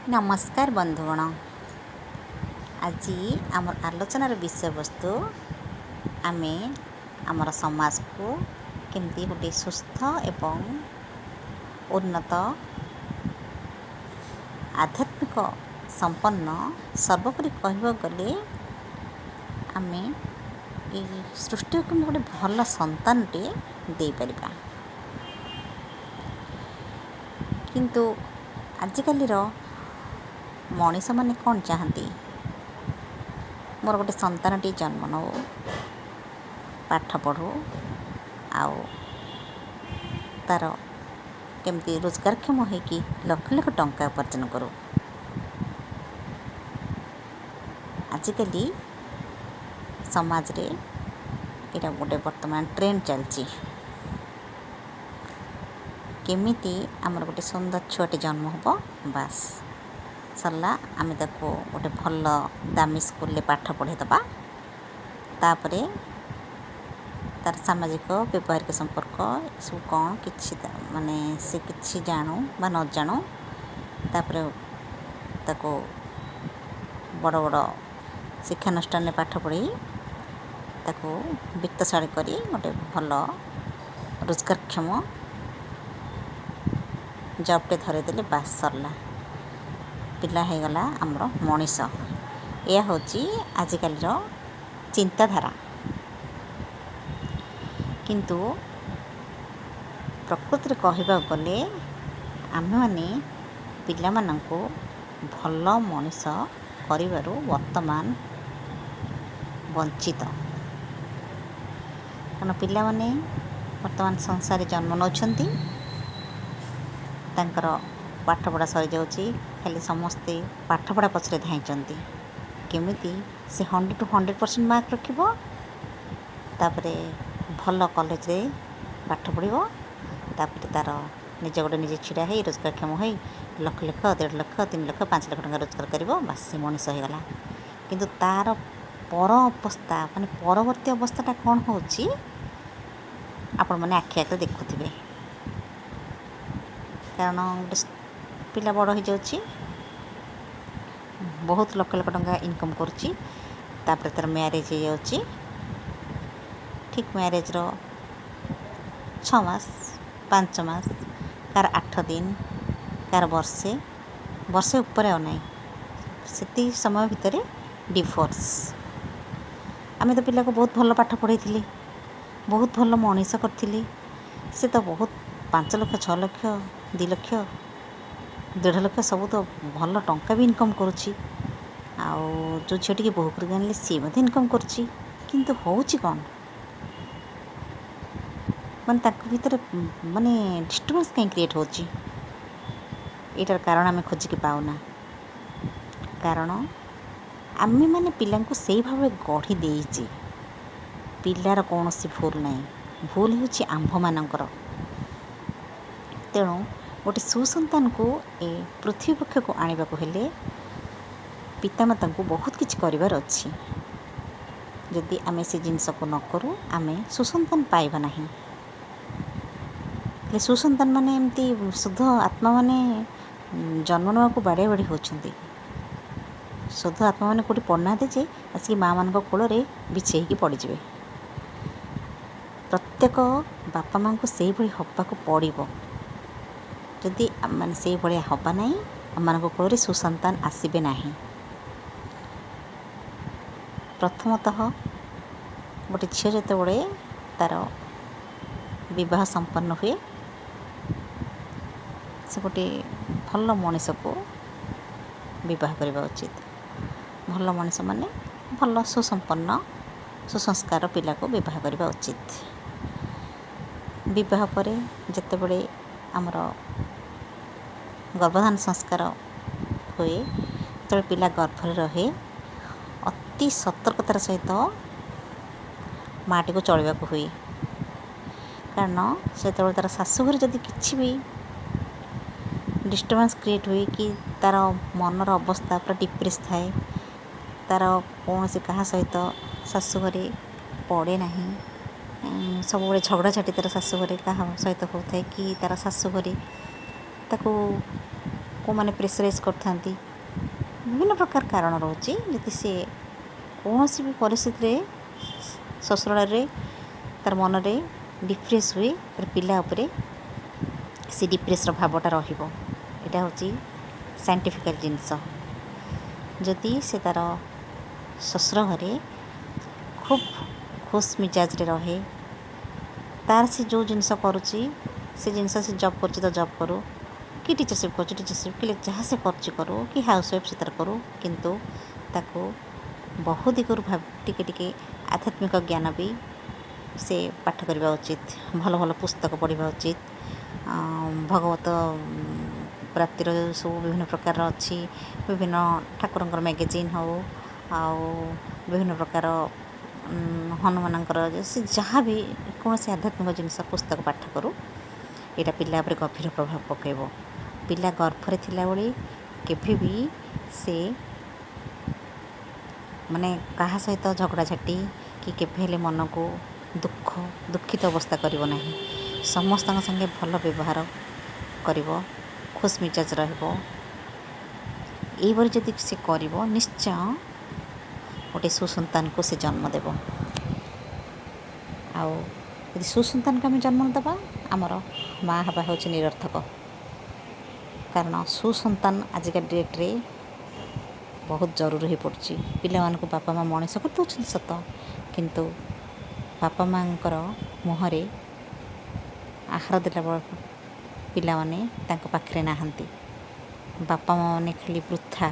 नमस्कार बंधुगण। आज आम आलोचनार विषय वस्तु आमे आमर समाज को केमती गोटे सुस्थ एवं उन्नत आध्यात्मिक संपन्न सर्वोपरि कहबा गले आमे ए सृष्टि को गोटे भल संतानटे दे परिबा। किंतु आजिकालीर मनीष माने कौन चाहती मोर गोटे संतानटी जन्म नौ पाठ पढ़ू आउ तार केमती रोजगारक्षम होइकी लक्ष लक्ष टंका उपार्जन करू। आजिकली समाज रे एटा गोटे वर्तमान ट्रेंड चलची। केमिति आमर गोटे सुंदर छुआटे जन्म होबो बास सरला आमे ताको गोटे भल दामी स्कूल ले पाठ पढ़े दबा। तापरे तार सामाजिक व्यवहारिक संपर्क सब कौन किछि माने से किछि जानू बा न जानू। तापरे ताको बड़ बड़ शिक्षानुष्ठान में पाठ पढ़ी ताको वित्तशाली करी गोटे भल रोजगारक्षम जॉबटे धरे देले बास सरला पिला है गला आमर मनीष। यह होची आजिकालीर चिंताधारा। किंतु प्रकृति कहबा गले आमे माने पिला मानंको भल मनीष करिवारु वर्तमान वंचित। कारण पिला माने वर्तमान संसार जन्म नौछंती तांकर पाठपढ़ा सरी जाउची खाली समस्ते पाठपढ़ा पछरे धाइचंती केमिति से 100 to 100% मार्क रखिबो। तापरे भल कॉलेज रे पाठ पढ़िबो। तापरे तार निज गोटे निजे छिड़ा है रोजगारक्षम होई लक्ष लक्ष 1.5 लाख 3 लाख 5 लाख टंका रोजगार करिबो बास से मनीष हो गला। किंतु तार पर अवस्था माने परवर्ती अवस्थाटा कौन होची आपण माने आखि आखिरे देखुथिबे। कारण पिला बड़ हो जाउची बहुत लक्ष लक्ष टंका इनकम करुची। तापरे तार मैरिज हो जाउची ठीक मैरिज रो 6 मास 5 मास कार 8 दिन कार वर्षे ऊपर नहीं से समय भितर डिवोर्स। आमे तो पिला को बहुत भल पाठ पढ़ी थी बहुत भल मनीष करी से तो बहुत 5 लाख 6 लाख 2 लाख 1.5 लाख सब तो भल टंका भी इनकम करुची। आउ जो झीटी की बोहू कर आनले सी इनकम करुची। किंतु होउची कौन माने ताको भीतर माने डिस्टर्बेंस कहीं क्रिएट होची। एटार कारण आमे खोजिकी पाउना। कारण आमे माने पिला को सही भाव गढ़ी देइची पिलार कौन सी भूल नहीं भूल होची आंभ मानकर। तेणु गोटे सुसंतान को ए पृथ्वी पक्ष को आने को हेले पितामाता को बहुत किछ करिवार अछि। जदि आमे से जिनस को न करू आमे सुसंतान पाइबा नहीं। सुसंतान माने एमती शुद्ध आत्मा माने जन्म नवा को बाड़े बाड़ी होछंती। शुद्ध आत्मा माने कोटी पड़ना दे जे आसी माँ मान कोल रे बिछे की पड़ जिवे। प्रत्येक बापा माँ को सही भली हब्बा को पड़िबो। जदि माने सही भली हब्बा नहीं आम मान कोल रे सुसंतान आसीबे नहीं। प्रथमतः गोटे झील जते बड़े तार विवाह संपन्न हुए से गोटे भल मनीष को विवाह करवा उचित। भल मनीष माने भल सुसंपन्न सुसंस्कार पिला को विवाह करवा उचित। विवाह पर जते बड़े आमर गर्भधान संस्कार हुए तो पिला गर्भरे रहे अति सतर्कतार सहित माटी को चलवा हुए। कारण से तार शाशुघर जदि किसी भी डिस्टर्बेंस क्रिएट हुए कि तार मनर अवस्था पूरा डिप्रेस थाए तार कौन से क्या सहित शाशुघरे पड़े नहीं सब बड़े झगड़ा झाटी तार शाशुघरे क्या सहित होता है कि तार शाशुघरे ताको କେଉଁମାନେ ପ୍ରେସରାଇଜ୍ କରିଥାନ୍ତି, ବିଭିନ୍ନ ପ୍ରକାର କାରଣ ରହୁଛି। ଯଦି ସେ କୌଣସି ବି ପରିସ୍ଥିତିରେ ଶ୍ୱଶୁରାଳରେ ତାର ମନରେ ଡିପ୍ରେସ୍ ହୁଏ, ତାର ପିଲା ଉପରେ ସେ ଡିପ୍ରେସ୍ର ଭାବଟା ରହିବ। ଏଇଟା ହେଉଛି ସାଇଣ୍ଟିଫିକାଲ ଜିନିଷ। ଯଦି ସେ ତାର ଶ୍ୱଶୁର ଘରେ ଖୁବ୍ ଖୁସ୍ ମିଜାଜରେ ରହେ, ତାର ସେ ଯେଉଁ ଜିନିଷ କରୁଛି ସେ ଜିନିଷ, ସେ ଜବ୍ କରୁଛି ତ ଜବ୍ କରୁ, କି ଟିଚରସିପ୍ କରୁଛି ଟିଚରସିପ୍, କି ଯାହା ସେ କରୁଛି କରୁ, କି ହାଉସ୍ ୱାଇଫ୍ ସେ ତାର କରୁ, କିନ୍ତୁ ତାକୁ ବହୁ ଦିଗରୁ ଟିକେ ଟିକେ ଆଧ୍ୟାତ୍ମିକ ଜ୍ଞାନ ବି ସେ ପାଠ କରିବା ଉଚିତ, ଭଲ ଭଲ ପୁସ୍ତକ ପଢ଼ିବା ଉଚିତ। ଭଗବତ ପ୍ରାପ୍ତିର ସବୁ ବିଭିନ୍ନ ପ୍ରକାରର ଅଛି, ବିଭିନ୍ନ ଠାକୁରଙ୍କର ମ୍ୟାଗାଜିନ୍ ହେଉ, ଆଉ ବିଭିନ୍ନ ପ୍ରକାର ହନୁମାନଙ୍କର ସେ ଯାହା ବି କୌଣସି ଆଧ୍ୟାତ୍ମିକ ଜିନିଷ ପୁସ୍ତକ ପାଠ କରୁ, ଏଇଟା ପିଲା ଉପରେ ଗଭୀର ପ୍ରଭାବ ପକାଇବ। ପିଲା ଗର୍ଭରେ ଥିଲାବେଳେ କେବେ ବି ସେ ମାନେ କାହା ସହିତ ଝଗଡ଼ାଝାଟି କି କେବେ ହେଲେ ମନକୁ ଦୁଃଖିତ ଅବସ୍ଥା କରିବ ନାହିଁ। ସମସ୍ତଙ୍କ ସାଙ୍ଗେ ଭଲ ବ୍ୟବହାର କରିବ, ଖୁସ୍ ମିଜାଜ ରହିବ। ଏଇଭଳି ଯଦି ସେ କରିବ, ନିଶ୍ଚୟ ଗୋଟେ ସୁସନ୍ତାନକୁ ସେ ଜନ୍ମ ଦେବ। ଆଉ ଯଦି ସୁସନ୍ତାନକୁ ଆମେ ଜନ୍ମ ଦେବା, ଆମର ମା' ହେବା ହେଉଛି ନିରର୍ଥକ। କାରଣ ସୁସନ୍ତାନ ଆଜିକା ଡେଟ୍ରେ ବହୁତ ଜରୁରୀ ହୋଇପଡ଼ୁଛି। ପିଲାମାନଙ୍କୁ ବାପା ମା' ମଣିଷ କରିଦେଉଛନ୍ତି ସତ, କିନ୍ତୁ ବାପା ମା'ଙ୍କର ମୁହଁରେ ଆହାର ଦେଲା ପିଲାମାନେ ତାଙ୍କ ପାଖରେ ନାହାନ୍ତି। ବାପା ମା'ମାନେ ଖାଲି ବୃଥା